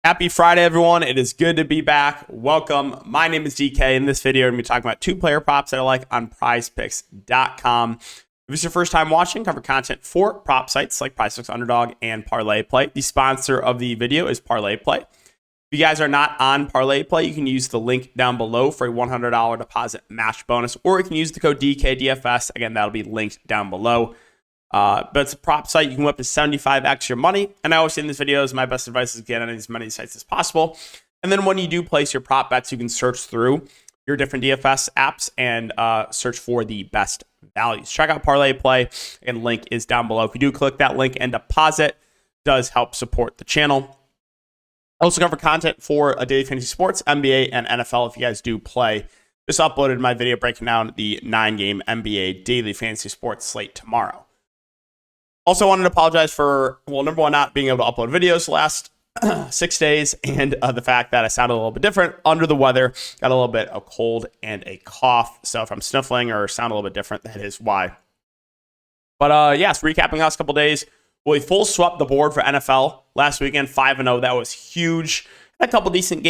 Happy Friday, everyone. It is good to be back. Welcome. My name is DK. In this video, I'm going to be talking about 2 player props that I like on PrizePicks.com. If this is your first time watching, cover content for prop sites like PrizePicks Underdog and Parlay Play. The sponsor of the video is Parlay Play. If you guys are not on Parlay Play, you can use the link down below for a $100 deposit match bonus, or you can use the code DKDFS. Again, that'll be linked down below. But it's a prop site. You can win up to 75x your money. And I always say in these videos, my best advice is get on as many sites as possible. And then when you do place your prop bets, you can search through your different DFS apps and search for the best values. Check out Parlay Play, and link is down below. If you do click that link and deposit, it does help support the channel. I also cover content for daily fantasy sports, NBA, and NFL if you guys do play. Just uploaded my video breaking down the 9-game NBA daily fantasy sports slate tomorrow. Also wanted to apologize for, number one, not being able to upload videos the last 6 days, and the fact that I sounded a little bit different, under the weather, got a little bit of cold and a cough. So if I'm sniffling or sound a little bit different, that is why. But yes, recapping last couple days, we full swept the board for NFL last weekend, 5-0. That was huge. Had a couple decent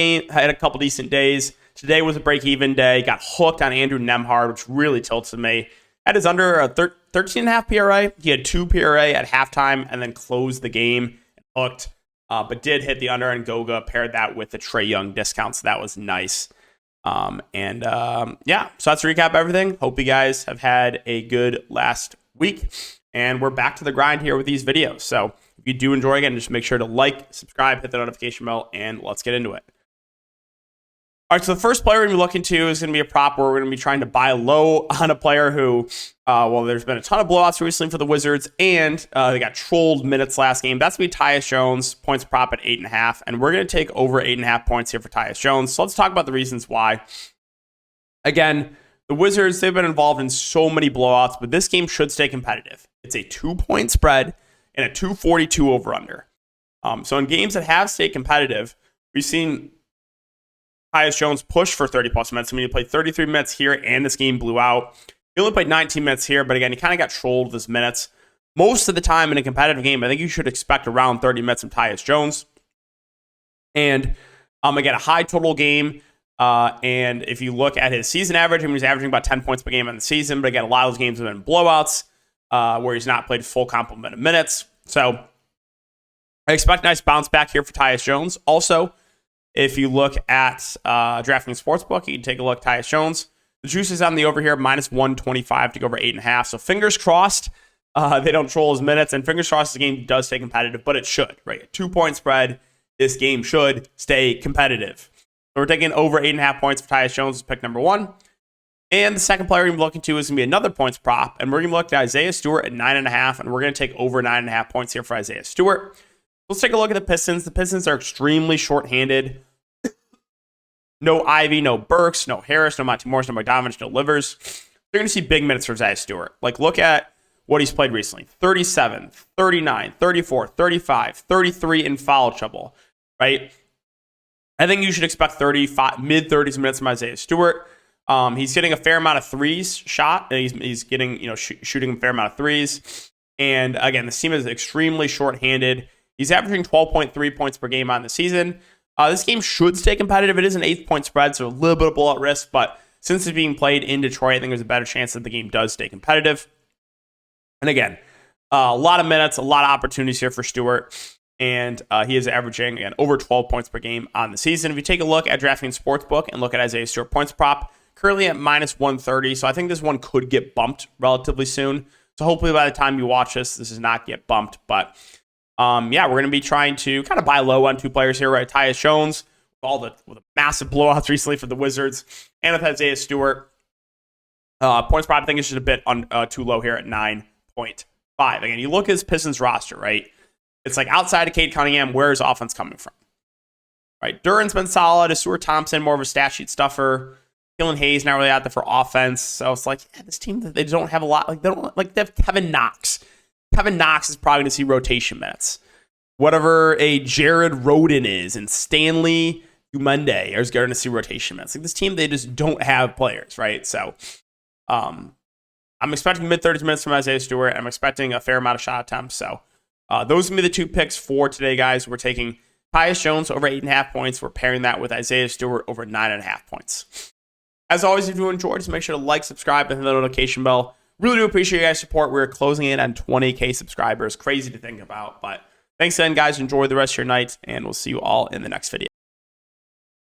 days. Today was a break-even day. Got hooked on Andrew Nemhard, which really tilted me. Had his under a 13.5 PRA. He had 2 PRA at halftime and then closed the game and hooked. But did hit the under, and Goga paired that with the Trae Young discount, so that was nice. Yeah, so that's to recap everything. Hope you guys have had a good last week, and we're back to the grind here with these videos. So if you do enjoy, again, just make sure to like, subscribe, hit the notification bell, and let's get into it. All right, so the first player we're going to be looking to is going to be a prop where we're going to be trying to buy low on a player who, there's been a ton of blowouts recently for the Wizards, and they got trolled minutes last game. That's going to be Tyus Jones, points prop at 8.5, and we're going to take over 8.5 points here for Tyus Jones. So let's talk about the reasons why. Again, the Wizards, they've been involved in so many blowouts, but this game should stay competitive. It's a 2-point spread and a 242 over-under. So in games that have stayed competitive, we've seen Tyus Jones push for 30-plus minutes. I mean, he played 33 minutes here, and this game blew out. He only played 19 minutes here, but again, he kind of got trolled with his minutes. Most of the time in a competitive game, I think you should expect around 30 minutes from Tyus Jones. And again, a high total game. And if you look at his season average, I mean, he's averaging about 10 points per game on the season. But again, a lot of those games have been blowouts where he's not played full complement of minutes. So I expect a nice bounce back here for Tyus Jones. Also, if you look at DraftKings Sportsbook, you can take a look at Tyus Jones. The juice is on the over here, minus 125 to go over 8.5. So fingers crossed they don't troll his minutes, and fingers crossed the game does stay competitive, but it should, right? A 2-point spread, this game should stay competitive. So we're taking over 8.5 points for Tyus Jones as pick number 1. And the second player we're going to be looking to is going to be another points prop, and we're going to look at Isaiah Stewart at 9.5, and we're going to take over 9.5 points here for Isaiah Stewart. Let's take a look at the Pistons. The Pistons are extremely shorthanded. No Ivy, no Burks, no Harris, no Monty Morris, no Bogdanovich, no Livers. You're going to see big minutes for Isaiah Stewart. Like, look at what he's played recently. 37, 39, 34, 35, 33 in foul trouble, right? I think you should expect 35, mid-30s minutes from Isaiah Stewart. He's getting a fair amount of threes shot, and he's getting, shooting a fair amount of threes. And again, this team is extremely shorthanded. He's averaging 12.3 points per game on the season. This game should stay competitive. It is an 8-point spread, so a little bit of blowout risk, but since it's being played in Detroit, I think there's a better chance that the game does stay competitive. And again, a lot of minutes, a lot of opportunities here for Stewart, and he is averaging, again, over 12 points per game on the season. If you take a look at DraftKings Sportsbook and look at Isaiah Stewart points prop, currently at minus 130, so I think this one could get bumped relatively soon. So hopefully by the time you watch this does not get bumped, but we're going to be trying to kind of buy low on 2 players here, right? Tyus Jones, with the massive blowouts recently for the Wizards, and with Isaiah Stewart. Points prop, I think, is just a bit too low here at 9.5. Again, you look at his Pistons roster, right? It's like outside of Cade Cunningham, where is offense coming from? Right? Duran's been solid. Stuart Thompson, more of a stat sheet stuffer. Killian Hayes not really out there for offense. So it's like, this team, they don't have a lot. They have Kevin Knox. Kevin Knox is probably going to see rotation minutes. Whatever a Jared Roden is and Stanley Umende is going to see rotation minutes. Like, this team, they just don't have players, right? So I'm expecting mid-30s minutes from Isaiah Stewart. I'm expecting a fair amount of shot attempts. So those are going to be the 2 picks for today, guys. We're taking Tyus Jones over 8.5 points. We're pairing that with Isaiah Stewart over 9.5 points. As always, if you enjoyed, just make sure to like, subscribe, and hit the notification bell. Really do appreciate you guys' support. We're closing in on 20K subscribers. Crazy to think about, but thanks again, guys. Enjoy the rest of your night, and we'll see you all in the next video.